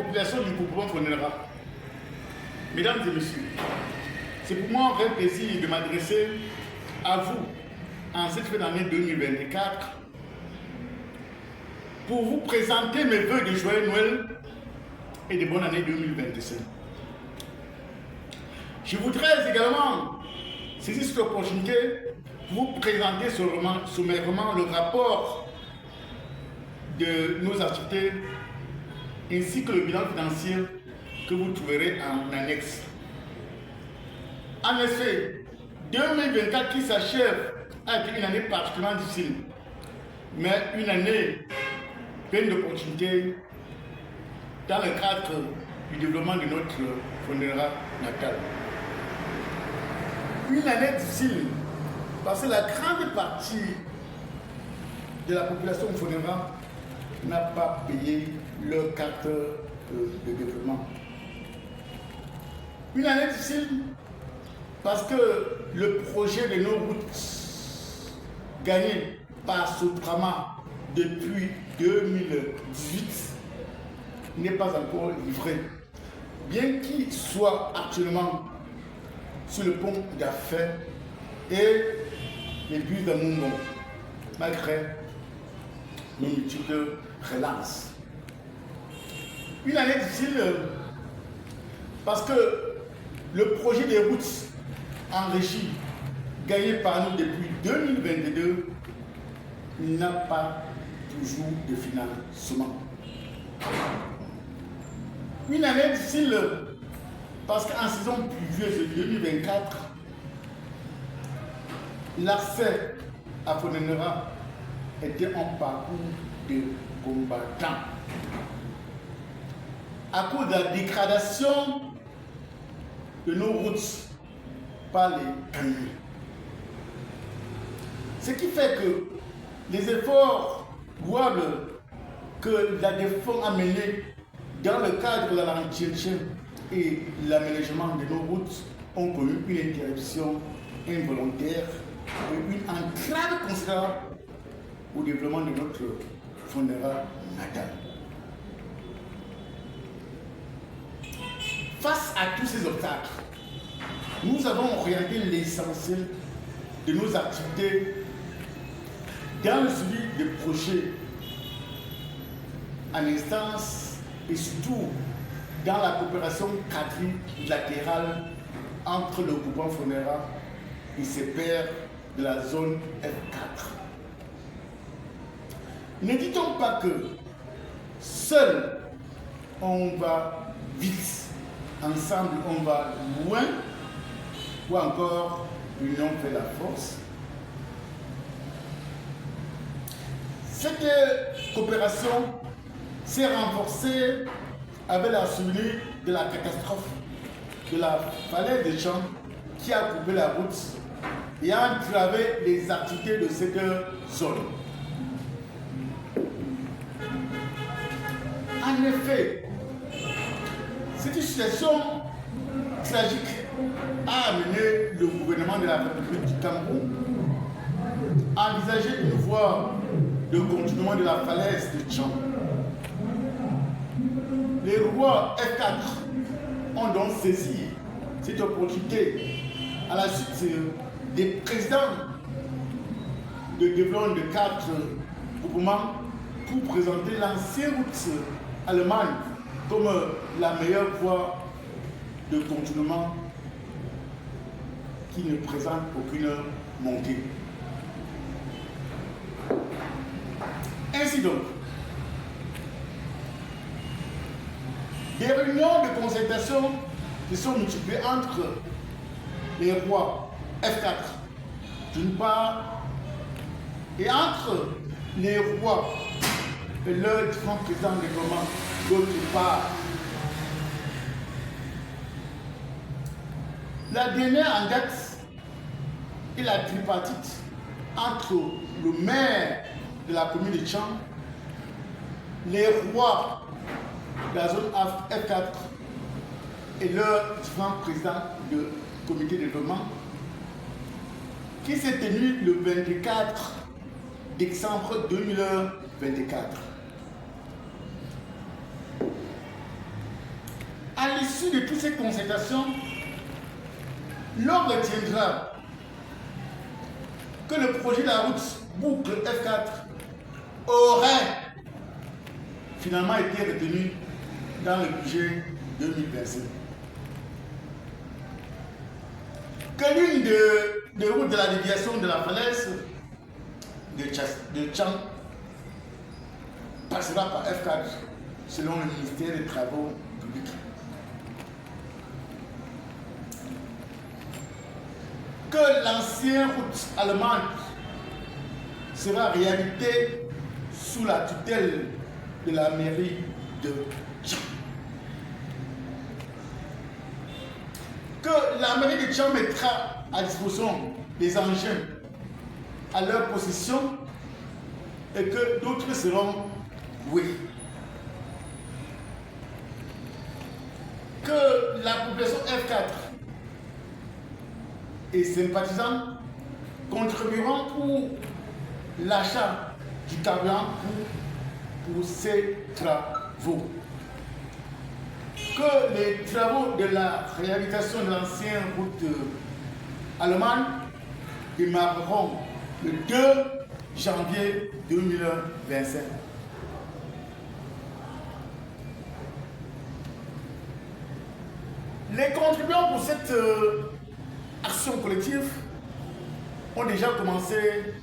population du groupement Fonera, mesdames et messieurs, c'est pour moi un vrai plaisir de m'adresser à vous en cette fin d'année 2024 pour vous présenter mes vœux de joyeux Noël et de bonne année 2025. Je voudrais également saisir cette opportunité pour vous présenter sommairement le rapport de nos activités ainsi que le bilan financier que vous trouverez en annexe. En effet, 2024 qui s'achève a été une année particulièrement difficile, mais une année pleine d'opportunités dans le cadre du développement de notre Fonera natal. Une année difficile parce que la grande partie de la population Fonera n'a pas payé leur carte de développement. Une année difficile parce que le projet de nos routes gagné par Sotrama depuis 2018 n'est pas encore livré, bien qu'il soit actuellement sur le pont d'affaires et les bus de Mungo, malgré nos multiples relances. Une année difficile parce que le projet des routes en régie gagné par nous depuis 2022 n'a pas toujours de financement. Une année difficile parce qu'en saison pluvieuse de 2024, l'accès à Fonera était en parcours de combattants. À cause de la dégradation de nos routes par les camions. Ce qui fait que les efforts louables que la défense a menés dans le cadre de l'entretien et l'aménagement de nos routes ont connu une interruption involontaire et une entrave constante au développement de notre Fonera natal. Face à tous ces obstacles, nous avons orienté l'essentiel de nos activités dans le suivi des projets en instance et surtout dans la coopération quadrilatérale entre le groupement Fonera et ses pairs de la zone F4. Ne dit-on pas que seul on va vite, ensemble on va loin, ou encore l'union fait la force? Cette coopération s'est renforcée avec la survenue de la catastrophe de la falaise des Champs qui a coupé la route et a entravé les activités de cette zone. En effet, cette situation tragique a amené le gouvernement de la République du Cameroun à envisager une voie de continuement de la falaise de Tchang. Les rois F4 ont donc saisi cette opportunité à la suite des présidents de développement de 4 groupements pour présenter l'ancienne route allemande comme la meilleure voie de continuement qui ne présente aucune montée. Ainsi donc, des réunions de concertation qui sont multipliées entre les rois F4 d'une part et entre les rois et leurs différents présidents de gouvernement d'autre part. La dernière en date est la tripartite entre le maire de la commune de Tchang, les rois de la zone F4 et leurs différents présidents de comité de développement qui s'est tenu le 24 décembre 2024. l'issue de toutes ces concertations, l'on retiendra que le projet de la route boucle F4 aurait finalement été retenu dans le budget 2025. Que l'une des routes de la déviation de la falaise de Tchang passera par F4 selon le ministère des Travaux publics. Que l'ancienne route allemande sera réhabilitée sous la tutelle de la mairie de Tchang. Que la mairie de Tchang mettra à disposition des engins à leur possession et que d'autres seront loués. Que la population F4 et sympathisants contribueront pour l'achat du carburant pour ces travaux. Que les travaux de la réhabilitation de l'ancienne route allemande démarreront le 2 janvier 2025. Les contribuants pour cette action collective ont déjà commencé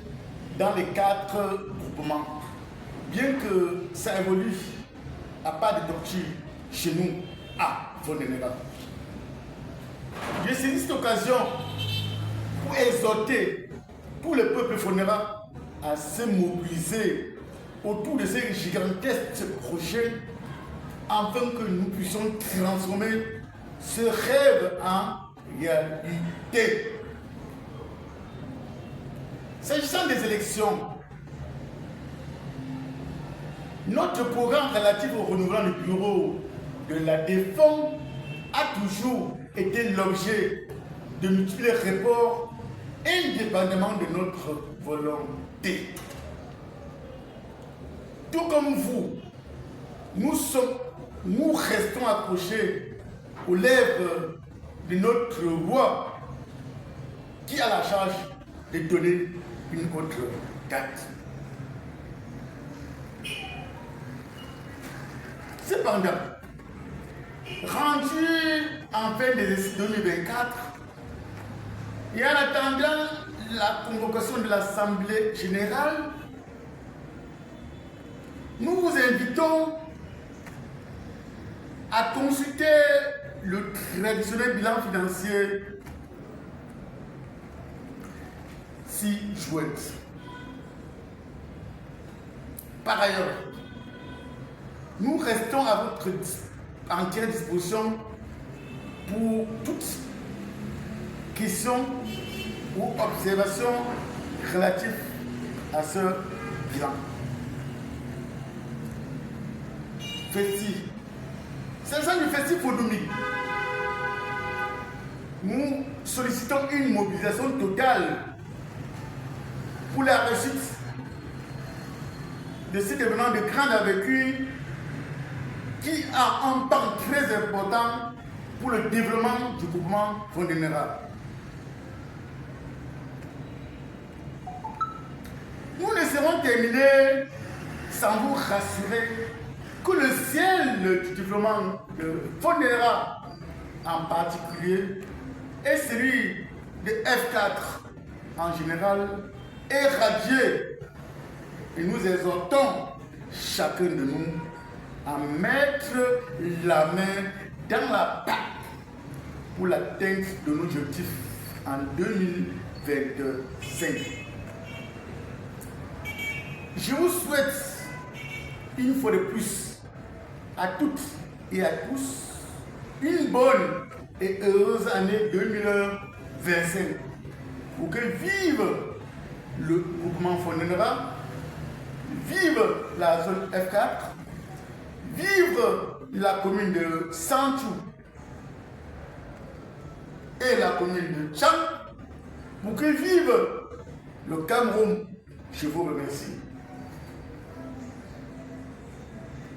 dans les 4 groupements. Bien que ça évolue à pas de doctrine chez nous à Fondenera. Je saisis cette occasion pour exhorter tout le peuple Fondenera à se mobiliser autour de ces gigantesques projets afin que nous puissions transformer ce rêve en réalité. S'agissant des élections, notre programme relatif au renouvellement du bureau de la défense a toujours été l'objet de multiples reports indépendamment de notre volonté. Tout comme vous, nous restons accrochés aux lèvres de notre roi qui a la charge de donner une autre date. Cependant, rendu en fin de 2024 et en attendant la convocation de l'Assemblée générale, nous vous invitons à consulter le traditionnel bilan financier ci-joint. Par ailleurs, nous restons à votre entière disposition pour toute question ou observation relative à ce bilan. Festif. S'agissant du festif économique, nous sollicitons une mobilisation totale pour la réussite de cet événement de grande envergure qui a un pan très important pour le développement du groupement Fondenera. Nous ne serons terminés sans vous rassurer que le ciel du développement de Fondenera en particulier et celui de F4 en général est radieux. Et nous exhortons chacun de nous à mettre la main dans la pâte pour l'atteinte de nos objectifs en 2025. Je vous souhaite une fois de plus à toutes et à tous une bonne et heureuse année 2025 pour que vive le groupement Fondenera, vive la zone F4, vive la commune de Sanchou et la commune de Tchang, pour que vive le Cameroun. Je vous remercie.